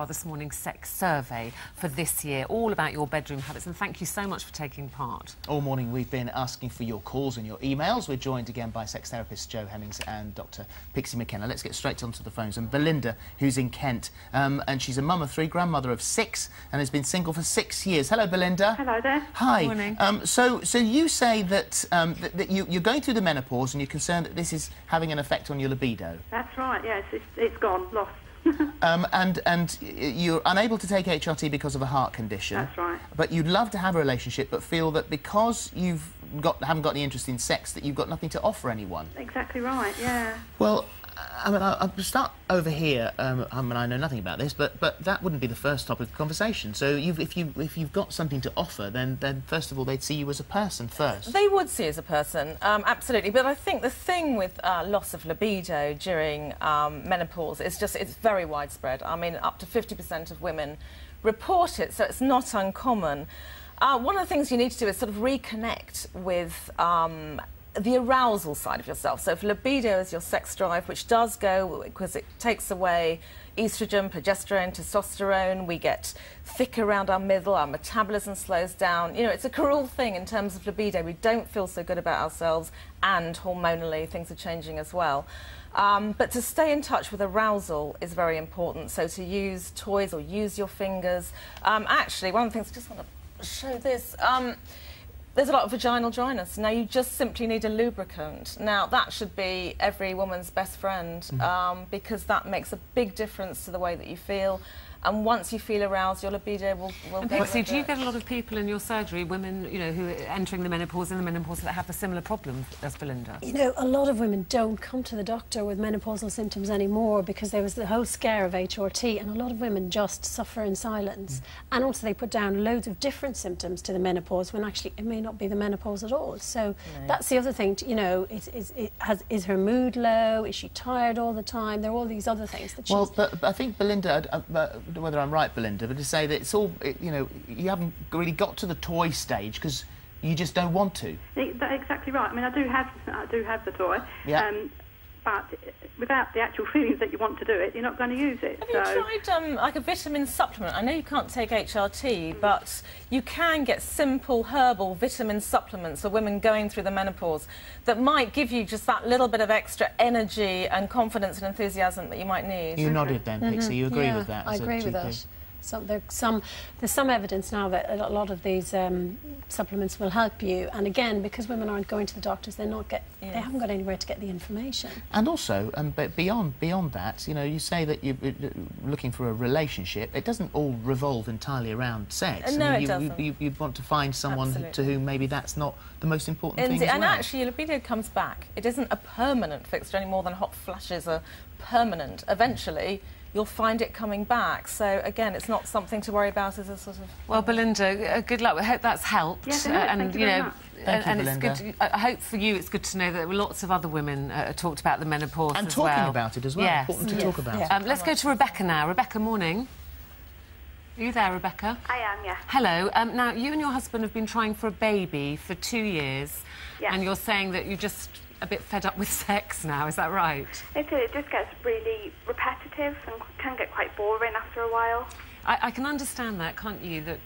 This morning's sex survey for this year, all about your bedroom habits, and thank you so much for taking part. All morning we've been asking for your calls and your emails. We're joined again by sex therapist Jo Hemmings and Dr. Pixie McKenna. Let's get straight onto the phones. And Belinda, who's in Kent, and she's a mum of 3, grandmother of 6, and has been single for 6 years. Hello, Belinda. Hello there. Hi. Morning. So you say that, that you're going through the menopause and you're concerned that this is having an effect on your libido. That's right, yes, it's gone, lost. And you're unable to take HRT because of a heart condition. That's right. But you'd love to have a relationship, but feel that because haven't got any interest in sex, that you've got nothing to offer anyone. Exactly right, yeah. Well, I mean, I'll start over here. I mean, I know nothing about this, but that wouldn't be the first topic of conversation. So if you've got something to offer, then first of all they'd see you as a person first. They would see you as a person, absolutely. But I think the thing with loss of libido during menopause is it's very widespread. I mean, up to 50% of women report it, so it's not uncommon. One of the things you need to do is sort of reconnect with the arousal side of yourself. So if libido is your sex drive, which does go because it takes away estrogen, progesterone, testosterone, we get thick around our middle, our metabolism slows down. You know, it's a cruel thing in terms of libido. We don't feel so good about ourselves, and hormonally things are changing as well. But to stay in touch with arousal is very important. So to use toys or use your fingers. Actually, one of the things, I just want to show this. There's a lot of vaginal dryness. Now, you just simply need a lubricant. Now, that should be every woman's best friend, because that makes a big difference to the way that you feel. And once you feel aroused, your libido will and Pixie, do you get a lot of people in your surgery, women, you know, who are entering the menopause, that have a similar problem as Belinda? You know, a lot of women don't come to the doctor with menopausal symptoms anymore because there was the whole scare of HRT, and a lot of women just suffer in silence. And also they put down loads of different symptoms to the menopause when actually it may not be the menopause at all. So that's the other thing, you know, is her mood low? Is she tired all the time? There are all these other things that she's... Well, but I think Belinda... whether I'm right, Belinda, but to say that it's all, you know, you haven't really got to the toy stage because you just don't want to. That's exactly right. I mean, I do have the toy, yeah. But without the actual feelings that you want to do it, you're not going to use it. Have you tried like a vitamin supplement? I know you can't take HRT, but you can get simple herbal vitamin supplements for women going through the menopause that might give you just that little bit of extra energy and confidence and enthusiasm that you might need. You nodded then, Pixie. You agree with that? I agree with that. There's some evidence now that a lot of these supplements will help you, and again, because women aren't going to the doctors, they haven't got anywhere to get the information. And also, but beyond that, you know, you say that you're looking for a relationship. It doesn't all revolve entirely around sex. No, I mean, it doesn't. You want to find someone to whom maybe that's not the most important thing as well. And actually, your libido comes back. It isn't a permanent fixture any more than hot flashes are permanent. Eventually, you'll find it coming back. So, again, it's not something to worry about as a sort of... Well, Belinda, good luck. I hope that's helped. Yes, thank you very much. Thank you, it's good. I hope for you it's good to know that lots of other women talked about the menopause and as talking well. about it as well. Yes. Important to talk about it. Let's go to Rebecca now. Rebecca, morning. Are you there, Rebecca? I am, yes. Hello. Now, you and your husband have been trying for a baby for 2 years, yes. And you're saying that you're just a bit fed up with sex now, is that right? It just gets really repetitive and can get quite boring after a while. I can understand that, can't you? That,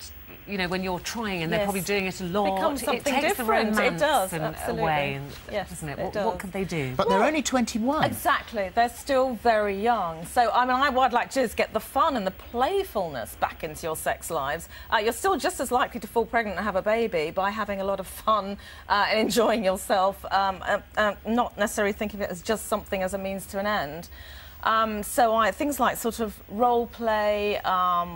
you know, when you're trying and they're probably doing it a lot, it becomes something takes different. The romance it does, away, yes, doesn't it? It does. What could they do? But they're only 21. Exactly, they're still very young. So, I mean, what I'd like to do is get the fun and the playfulness back into your sex lives. You're still just as likely to fall pregnant and have a baby by having a lot of fun and enjoying yourself, not necessarily thinking of it as just something as a means to an end. Things like sort of role play,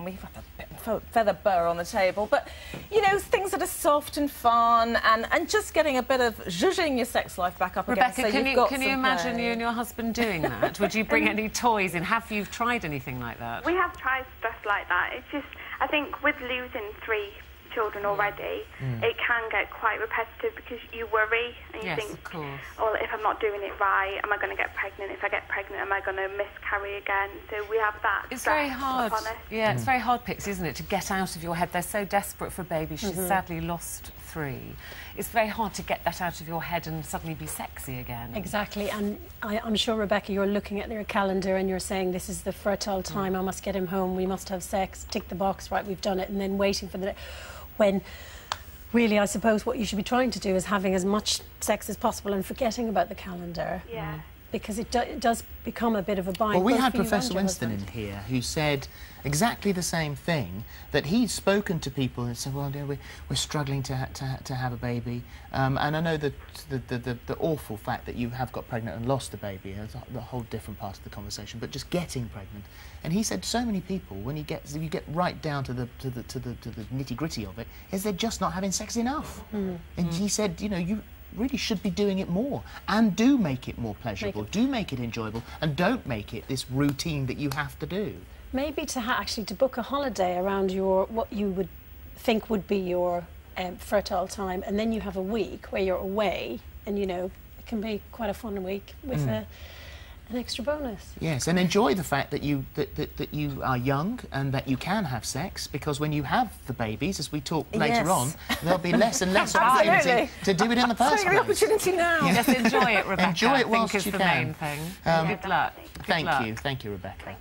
we've got a bit of feather boa on the table, but, you know, things that are soft and fun and just getting a bit of zhuzhing your sex life back up Rebecca, again. can you imagine you and your husband doing that? Would you bring any toys in? Have you tried anything like that? We have tried stuff like that. It's just, I think with losing 3 children already, it can get quite repetitive because you worry and you think, oh, if I'm not doing it right, am I going to get pregnant? If I get pregnant, am I going to miscarry again? So we have that. It's very hard. Yeah, it's very hard, Pixie, isn't it, to get out of your head. They're so desperate for a baby. She's sadly lost 3, it's very hard to get that out of your head and suddenly be sexy again. Exactly, and I'm sure, Rebecca, you're looking at your calendar and you're saying this is the fertile time, I must get him home, we must have sex, tick the box, right, we've done it, and then waiting for the day. When really, I suppose what you should be trying to do is having as much sex as possible and forgetting about the calendar. Yeah. Because it does become a bit of a bind. Well, we had Professor Winston in here who said exactly the same thing, that he'd spoken to people and said, well, we're struggling to have a baby. And I know that the awful fact that you have got pregnant and lost the baby is a whole different part of the conversation, but just getting pregnant. And he said so many people, when you get right down to the nitty-gritty of it, is they're just not having sex enough. And he said, you know, you really should be doing it more, and do make it more pleasurable, do make it enjoyable, and don't make it this routine that you have to do. Maybe to actually to book a holiday around what you would think would be your fertile time, and then you have a week where you're away, and you know it can be quite a fun week with an extra bonus. Yes, and enjoy the fact that you are young and that you can have sex, because when you have the babies, as we talk later on, there'll be less and less opportunity to do it in the first place. Take the opportunity now. Yeah. Just enjoy it, Rebecca. Enjoy it whilst I think you is the can. main thing. Good luck. Thank you, Rebecca.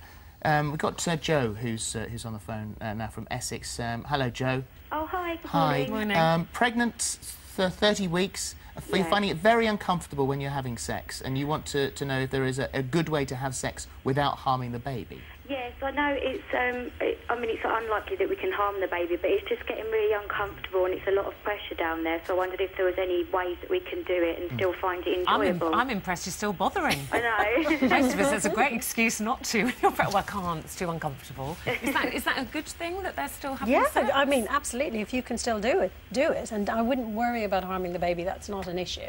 We've got Joe, who's on the phone now from Essex. Hello, Joe. Oh, hi. Good morning. Pregnant, 30 weeks. You're finding it very uncomfortable when you're having sex, and you want to know if there is a good way to have sex without harming the baby. Yes, I know it's, I mean, it's unlikely that we can harm the baby, but it's just getting really uncomfortable and it's a lot of pressure down there, so I wondered if there was any ways that we can do it and still find it enjoyable. I'm impressed you're still bothering. I know. Most of us, it's a great excuse not to. Well, I can't, it's too uncomfortable. Is that a good thing, that they're still having sex? Yeah, I mean, absolutely. If you can still do it, do it. And I wouldn't worry about harming the baby. That's not an issue.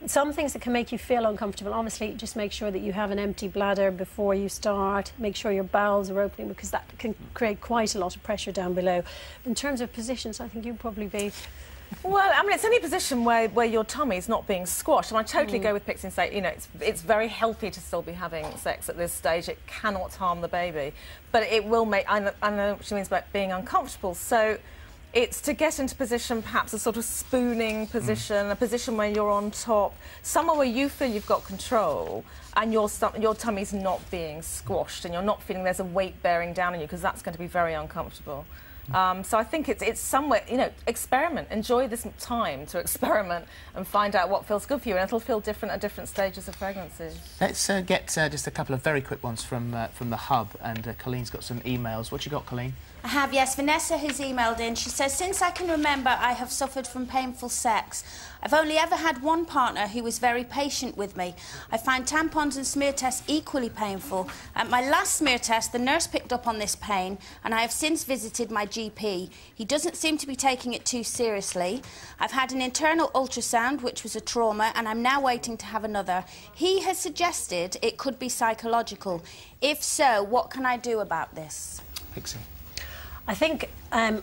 Some things that can make you feel uncomfortable, obviously, just make sure that you have an empty bladder before you start. Make sure your bowels are opening, because that can create quite a lot of pressure down below. In terms of positions, I think you'd probably be... Well, I mean, it's any position where your tummy's not being squashed. And I totally go with Pixie and say, you know, it's very healthy to still be having sex at this stage. It cannot harm the baby. But it will make... I know what she means about being uncomfortable. So it's to get into position, perhaps a sort of spooning position, a position where you're on top, somewhere where you feel you've got control and your tummy's not being squashed and you're not feeling there's a weight bearing down on you, because that's going to be very uncomfortable. So I think it's somewhere, you know, experiment. Enjoy this time to experiment and find out what feels good for you, and it'll feel different at different stages of pregnancy. Let's get just a couple of very quick ones from the hub, and Colleen's got some emails. What you got, Colleen? I have, yes. Vanessa has emailed in. She says, since I can remember, I have suffered from painful sex. I've only ever had one partner who was very patient with me. I find tampons and smear tests equally painful. At my last smear test, the nurse picked up on this pain, and I have since visited my GP. He doesn't seem to be taking it too seriously. I've had an internal ultrasound, which was a trauma, and I'm now waiting to have another. He has suggested it could be psychological. If so, what can I do about this? Pixie. I think, I'm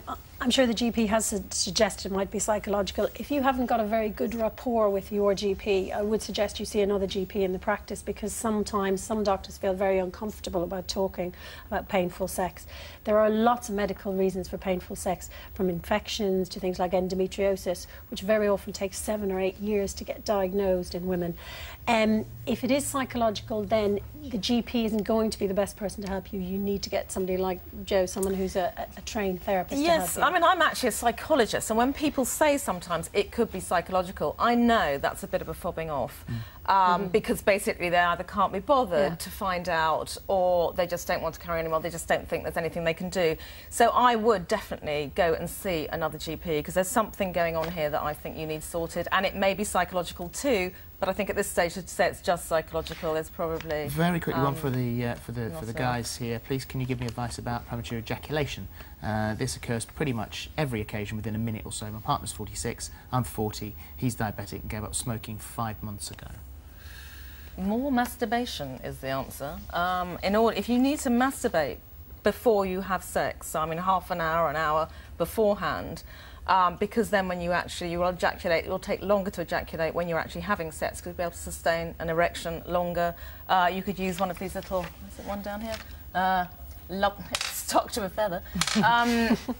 sure the GP has suggested it might be psychological. If you haven't got a very good rapport with your GP, I would suggest you see another GP in the practice, because sometimes some doctors feel very uncomfortable about talking about painful sex. There are lots of medical reasons for painful sex, from infections to things like endometriosis, which very often takes 7 or 8 years to get diagnosed in women. If it is psychological, then the GP isn't going to be the best person to help you. You need to get somebody like Joe, someone who's a trained therapist to help you. I mean, I'm actually a psychologist, and when people say sometimes it could be psychological, I know that's a bit of a fobbing off, because basically they either can't be bothered to find out, or they just don't want to carry on anymore, they just don't think there's anything they can do. So I would definitely go and see another GP, because there's something going on here that I think you need sorted, and it may be psychological too, but I think at this stage to say it's just psychological is probably... Very quickly, one for the guys here. Please, can you give me advice about premature ejaculation? This occurs pretty much every occasion within a minute or so. My partner's 46, I'm 40, he's diabetic and gave up smoking 5 months ago. More masturbation is the answer. If you need to masturbate before you have sex, so I mean half an hour beforehand, because then when you will ejaculate, it will take longer to ejaculate when you're actually having sex, because you'll be able to sustain an erection longer. You could use one of these little, is it one down here? stuck to a feather.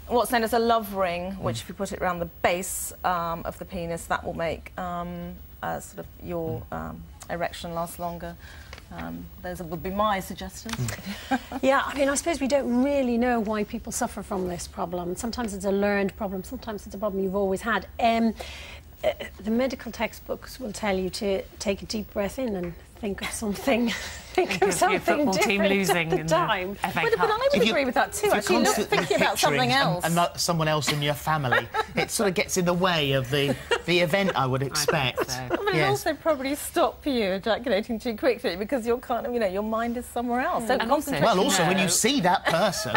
What's known as a love ring, which if you put it around the base of the penis, that will make sort of your erection last longer. Those would be my suggestions. Yeah, I mean, I suppose we don't really know why people suffer from this problem. Sometimes it's a learned problem, sometimes it's a problem you've always had. The medical textbooks will tell you to take a deep breath in and think of something. Think of something different losing at the time. But I would agree with that too. Actually, not thinking about something else and not someone else in your family, it sort of gets in the way of the event, I would expect. But it also probably stop you ejaculating too quickly because you're kind of, you know, your mind is somewhere else. So concentrate. Well, also when you see that person,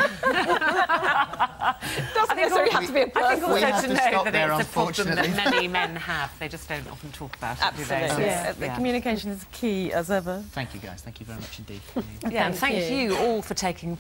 doesn't necessarily have to be a person. I think also have to to know stop that there, it's a problem that many men have. They just don't often talk about it, do they? Absolutely. The communication is key as ever. thank you guys, thank you very much indeed. Yeah, and thank you all for taking